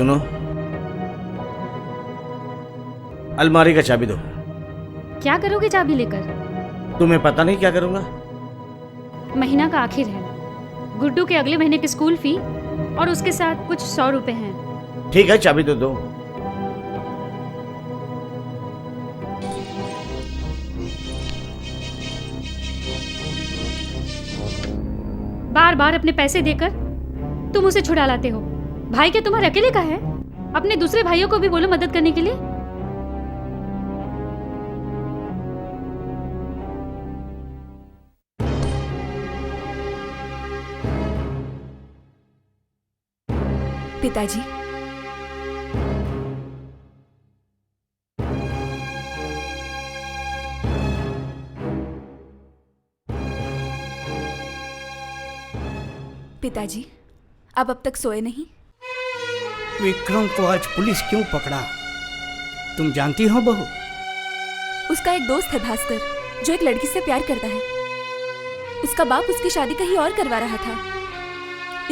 सुनो, अलमारी का चाबी दो। क्या करोगे चाबी लेकर? तुम्हें पता नहीं क्या करूंगा? महीना का आखिर है, गुड्डू के अगले महीने की स्कूल फी और उसके साथ कुछ 100 रुपए हैं। ठीक है, चाबी तो दो। बार बार अपने पैसे देकर तुम उसे छुड़ा लाते हो। भाई क्या तुम्हारे अकेले का है? अपने दूसरे भाइयों को भी बोलो मदद करने के लिए। पिताजी, पिताजी, आप अब तक सोए नहीं? विक्रम को आज पुलिस क्यों पकड़ा, तुम जानती हो बहू? उसका एक दोस्त है भास्कर, जो एक लड़की से प्यार करता है। उसका बाप उसकी शादी कहीं और करवा रहा था,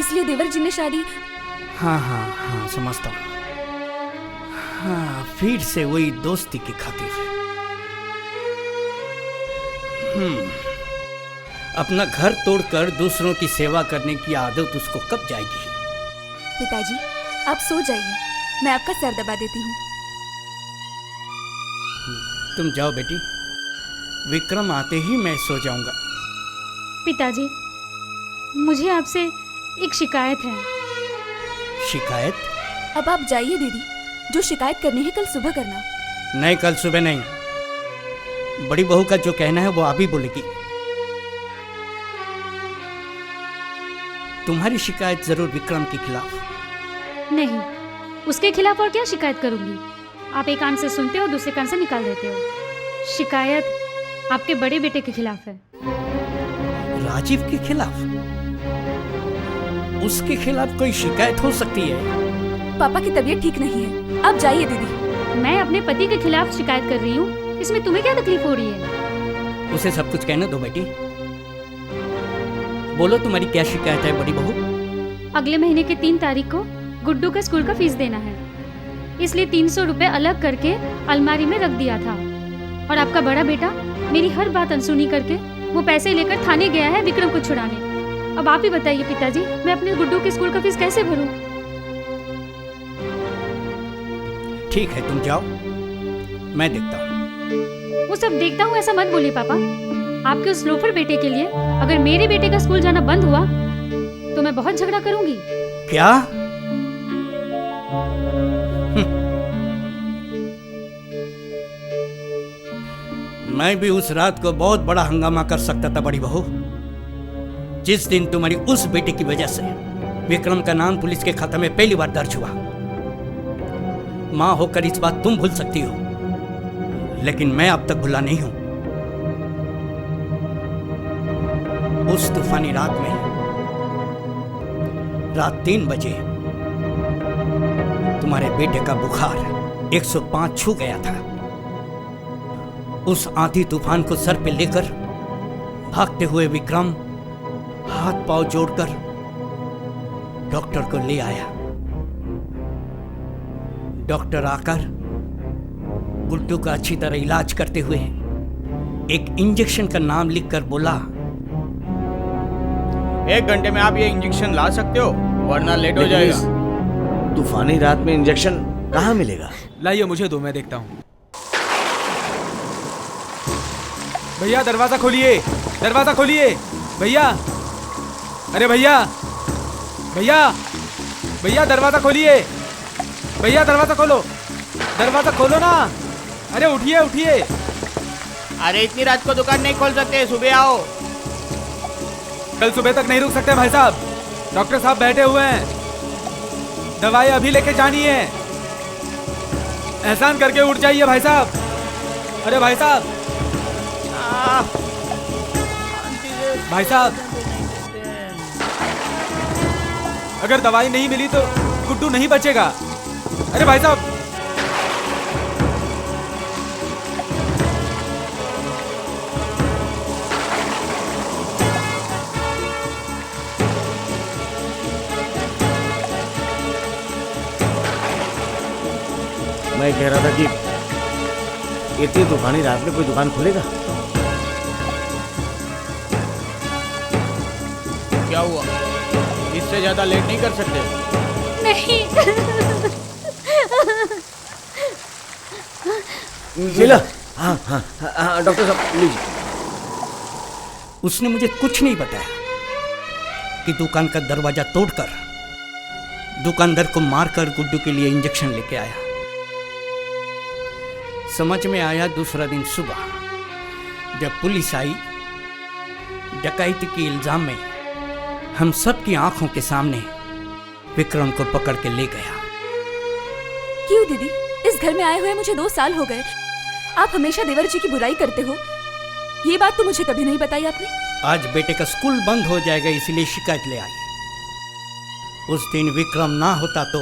इसलिए देवर जी ने शादी। हाँ, समझता हूँ। हाँ, फिर से वही दोस्ती की खातिर। अपना घर तोड़कर दूसरों की सेवा करने की आदत उसको कब जाएगी? पिताजी, आप सो जाइए, मैं आपका सर दबा देती हूँ। तुम जाओ बेटी, विक्रम आते ही मैं सो जाऊंगा। पिताजी, मुझे आपसे एक शिकायत है। शिकायत? अब आप जाइए दीदी, जो शिकायत करनी है कल सुबह करना। नहीं, कल सुबह नहीं। बड़ी बहू का जो कहना है वो अभी बोलेगी। तुम्हारी शिकायत जरूर विक्रम के खिलाफ। नहीं, उसके खिलाफ और क्या शिकायत करूंगी? आप एक कान से सुनते हो, दूसरे कान से निकाल देते हो। शिकायत आपके बड़े बेटे के खिलाफ है। राजीव के खिलाफ? उसके खिलाफ कोई शिकायत हो सकती है? पापा की तबीयत ठीक नहीं है, आप जाइए दीदी। मैं अपने पति के खिलाफ शिकायत कर रही हूँ, इसमें तुम्हें क्या तकलीफ हो रही है? उसे सब कुछ कहने दो बेटी। बोलो, तुम्हारी क्या शिकायत है बड़ी बहू? अगले महीने की 3 तारीख को गुड्डू का स्कूल का फीस देना है, इसलिए 300 रुपए अलग करके अलमारी में रख दिया था। और आपका बड़ा बेटा मेरी हर बात अनसुनी करके वो पैसे लेकर थाने गया है विक्रम को छुड़ाने। अब आप ही बताइए पिताजी, मैं अपने गुड्डू के स्कूल का फीस कैसे भरूं? ठीक है, तुम जाओ, मैं देखता हूँ। वो सब देखता हूँ ऐसा मत बोलिए पापा। आपके उस लोफर बेटे के लिए अगर मेरे बेटे का स्कूल जाना बंद हुआ तो मैं बहुत झगड़ा करूंगी। क्या? मैं भी उस रात को बहुत बड़ा हंगामा कर सकता था बड़ी बहू, जिस दिन तुम्हारी उस बेटी की वजह से विक्रम का नाम पुलिस के खाते में पहली बार दर्ज हुआ। मां होकर इस बात तुम भूल सकती हो, लेकिन मैं अब तक भुला नहीं हूं। उस तूफानी रात में रात 3 बजे तुम्हारे बेटे का बुखार 105 छू गया था। उस आंधी तूफान को सर पे लेकर भागते हुए विक्रम हाथ पांव जोड़कर डॉक्टर को ले आया। डॉक्टर आकर गुड्डू का अच्छी तरह इलाज करते हुए एक इंजेक्शन का नाम लिखकर बोला, 1 घंटे में आप ये इंजेक्शन ला सकते हो, वरना लेट हो जाएगा। तूफानी रात में इंजेक्शन कहाँ मिलेगा? लाइए, मुझे दो, मैं देखता हूँ। भैया दरवाजा खोलिए, दरवाजा खोलिए भैया। अरे भैया, भैया, भैया दरवाजा खोलिए, भैया दरवाजा खोलो, दरवाजा खोलो ना। अरे उठिए उठिए। अरे इतनी रात को दुकान नहीं खोल सकते, सुबह आओ। कल सुबह तक नहीं रुक सकते भाई साहब, डॉक्टर साहब बैठे हुए हैं, दवाई अभी लेके जानी है। एहसान करके उठ जाइए भाई साहब। अरे भाई साहब, भाई साहब, अगर दवाई नहीं मिली तो गुड्डू नहीं बचेगा। अरे भाई साहब, मैं कह रहा था कि इतनी तूफानी रात में कोई दुकान खुलेगा? क्या हुआ? इससे ज्यादा लेट नहीं कर सकते? नहीं। लीला, हाँ हाँ हाँ डॉक्टर साहब लीजिए। उसने मुझे कुछ नहीं बताया कि दुकान का दरवाजा तोड़कर दुकानदार को मारकर गुड्डू के लिए इंजेक्शन लेके आया। समझ में आया दूसरा दिन सुबह जब पुलिस आई, डकैती के इल्जाम में हम सब की आंखों के सामने विक्रम को पकड़ के ले गया। क्यों दीदी? इस घर में आए हुए मुझे 2 साल हो गए। आप हमेशा देवर जी की बुराई करते हो। ये बात तो मुझे कभी नहीं बताई आपने। आज बेटे का स्कूल बंद हो जाएगा इसलिए शिकायत ले आई। उस दिन विक्रम ना होता तो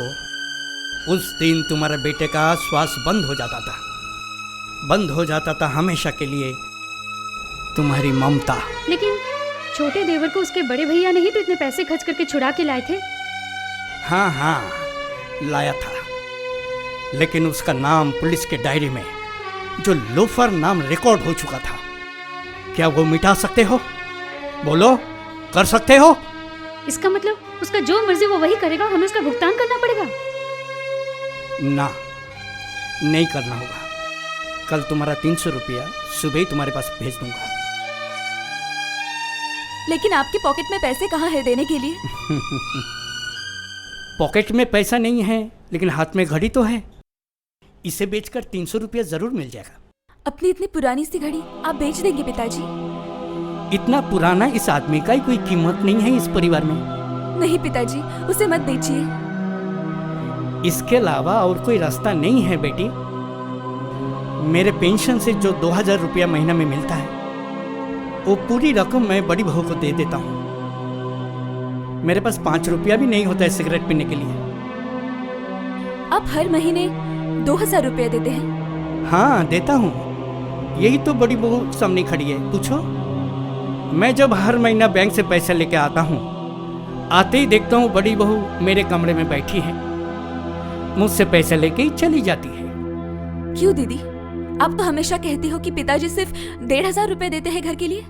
उस दिन तुम्हारे बेटे का श्वास बंद हो जाता था, बंद हो जाता था हमेशा के लिए तुम्हारी ममता। लेकिन छोटे देवर को उसके बड़े भैया ने ही तो इतने पैसे खर्च करके छुड़ा के लाए थे। हाँ हाँ लाया था, लेकिन उसका नाम पुलिस के डायरी में जो लोफर नाम रिकॉर्ड हो चुका था, क्या वो मिटा सकते हो? बोलो, कर सकते हो? इसका मतलब उसका जो मर्जी वो वही करेगा, हमें उसका भुगतान करना पड़ेगा? ना, नहीं करना होगा। कल तुम्हारा 300 रुपया सुबह ही तुम्हारे पास भेज दूंगा। लेकिन आपके पॉकेट में पैसे कहाँ है देने के लिए? पॉकेट में पैसा नहीं है, लेकिन हाथ में घड़ी तो है। इसे बेचकर 300 रुपया जरूर मिल जाएगा। अपनी इतनी पुरानी सी घड़ी आप बेच देंगे पिताजी? इतना पुराना इस आदमी का ही कोई कीमत नहीं है इस परिवार में। नहीं पिताजी, उसे मत बेचिए। इसके अलावा और कोई रास्ता नहीं है बेटी। मेरे पेंशन से जो 2000 रुपया महीना में मिलता है वो पूरी रकम मैं बड़ी बहू को दे देता हूँ। मेरे पास 5 रुपया भी नहीं होता है सिगरेट पीने के लिए। आप हर महीने 2000 रुपया देते हैं? हाँ देता हूँ, यही तो बड़ी बहू सामने खड़ी है, पूछो। मैं जब हर महीना बैंक से पैसे लेके आता हूँ, आते ही देखता हूँ बड़ी बहू मेरे कमरे में बैठी है, मुझसे पैसे लेके ही चली जाती है। क्यों दीदी? आप तो हमेशा कहती हो कि पिताजी सिर्फ 1500 रुपए देते हैं घर के लिए।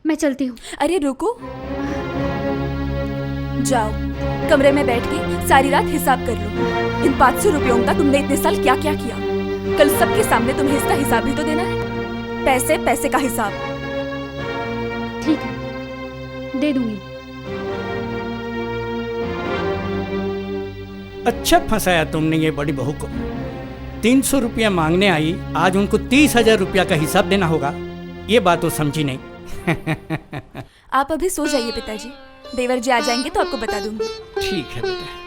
मैं चलती हूँ। अरे रुको, जाओ कमरे में बैठ के सारी रात हिसाब कर लो। इन 500 रुपयों का तुमने इतने साल क्या क्या किया? कल सबके सामने तुम्हें इसका हिसाब भी तो देना है। पैसे पैसे का हिसाब। ठीक है, दे दूंगी। अच्छा फंसाया तुमने ये बड़ी बहू को। 300 रुपया मांगने आई, आज उनको 30,000 रुपया का हिसाब देना होगा। ये बात तो समझी नहीं। आप अभी सो जाइए पिताजी, देवर जी आ जाएंगे तो आपको बता दूंगी। ठीक है बेटा।